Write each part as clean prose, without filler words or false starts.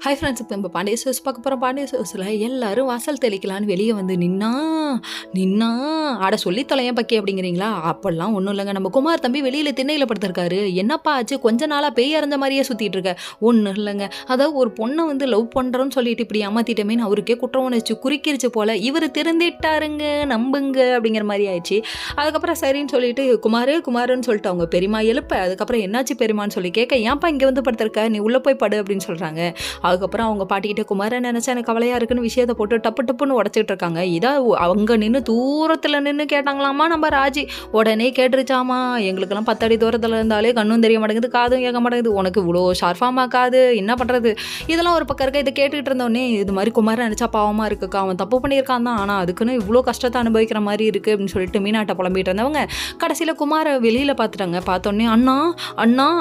Hi friends, இப்போ நம்ம Pandya stores பார்க்க போகிறோம். பாண்டிய ஸ்டோர்ஸில் எல்லாரும் வாசல் தெளிக்கலான்னு வெளியே வந்து நின்னா ஆட சொல்லி தொலையன் பக்கி அப்படிங்கிறீங்களா? அப்பெல்லாம் ஒன்றும் இல்லைங்க. நம்ம குமார் தம்பி வெளியில் திண்ணையில் படுத்திருக்காரு. என்னப்பா ஆச்சு? கொஞ்ச நாளாக பேய் அரைஞ்ச மாதிரியே சுற்றிட்டு இருக்க. ஒன்றும் இல்லைங்க. அதாவது ஒரு பொண்ணை வந்து லவ் பண்ணுறோன்னு சொல்லிட்டு இப்படி ஏமாத்திட்டமேன்னு அவருக்கே குற்றம் உணர்ச்சி குறிக்கிருச்சு போல். இவர் திருந்திட்டாருங்க, நம்புங்க அப்படிங்கிற மாதிரி ஆயிடுச்சு. அதுக்கப்புறம் சரின்னு சொல்லிட்டு குமாருன்னு சொல்லிட்டு அவங்க பெரியமா எழுப்ப, அதுக்கப்புறம் என்னாச்சு பெரியமான்னு சொல்லி கேட்க, ஏன்ப்பா இங்கே வந்து படுத்திருக்க, நீ உள்ளே போய் படு அப்படின்னு சொல்கிறாங்க. அதுக்கப்புறம் அவங்க பாட்டிக்கிட்ட குமாரை நினச்சா எனக்கு கவலையாக இருக்குன்னு விஷயத்தை போட்டு டப்புன்னு உடச்சிட்டு இருக்காங்க. அவங்க நின்று தூரத்தில் நின்று கேட்டாங்களாமா நம்ம ராஜி. உடனே கேட்டுருச்சாமா, எங்களுக்கெல்லாம் 10 அடி தூரத்தில் இருந்தாலே கண்ணும் தெரிய மாட்டேங்குது, காதும் கேட்க மாட்டேங்குது, உனக்கு இவ்வளோ ஷார்ஃபாமா காது, என்ன பண்ணுறது? இதெல்லாம் ஒரு பக்கம் இருக்க. இதை கேட்டுக்கிட்டு இருந்தோடனே இது மாதிரி குமாரை நினச்சா பாவமாக இருக்குக்கா, அவன் தப்பு பண்ணியிருக்கான் தான், ஆனால் அதுக்குன்னு இவ்வளோ கஷ்டத்தை அனுபவிக்கிற மாதிரி இருக்குது அப்படின்னு சொல்லிட்டு மீனாட்டை புலம்பிட்டு இருந்தவங்க கடைசியில் குமாரை வெளியில் பார்த்துட்டாங்க. பார்த்தோன்னே அண்ணா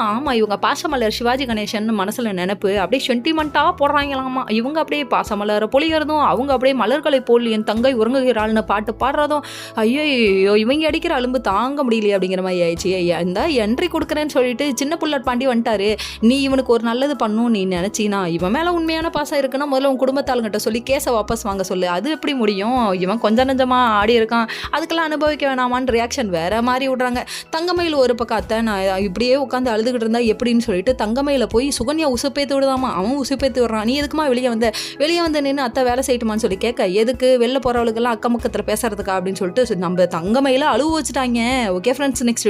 ஆமாம், இவங்க பாசமலர் சிவாஜி கணேசன் மனசில் நினைப்பு அப்படியே சென்டிமெண்ட்டாக போடுறாங்களாமா. இவங்க அப்படியே பாசமலரை பொழிகிறதும், அவங்க அப்படியே மலர்களை போல் என் தங்கை உறங்குகிறாள்னு பாட்டு பாடுறதும், ஐயோ இவங்க அடிக்கிற அலும்பு தாங்க முடியலையே அப்படிங்கிற மாதிரி ஆயிடுச்சு. இந்த என்ட்ரி கொடுக்குறேன்னு சொல்லிட்டு சின்ன புள்ளட் பாண்டி வந்துட்டாரு. நீ இவனுக்கு ஒரு நல்லது பண்ணும் நீ நினச்சினா, இவன் மேலே உண்மையான பாசம் இருக்குன்னா முதல்ல உன் குடும்பத்தாளுங்கிட்ட சொல்லி கேஸை வாபஸ் வாங்க சொல்லு. அது எப்படி முடியும்? இவன் கொஞ்சம் நஞ்சமாக ஆடி இருக்கான், அதுக்கெல்லாம் அனுபவிக்க வேணாமான்னு ரியாக்ஷன் வேற மாதிரி விடுறாங்க. தங்கமயில் ஒரு பக்கம் அத்தை நான் இப்படியே உட்காந்து அழுதுகிட்டு இருந்தா எப்படின்னு சொல்லிட்டு தங்கமயில போய் சுகன்யா உசுப்பேத்து விடுதாமா. அவன் உசுப்பேத்து விடுறான். நீ எதுக்குமா வெளியே வந்து நின்று அத்தை வேலை செய்யட்டுமான்னு சொல்லி கேட்க, எதுக்கு வெளில போகிறவளுக்கெல்லாம் அக்கம் பக்கத்தில் பேசுறதுக்கா அப்படின்னு சொல்லிட்டு நம்ம தங்கமயில அழுவு வச்சுட்டாங்க. Okay friends, next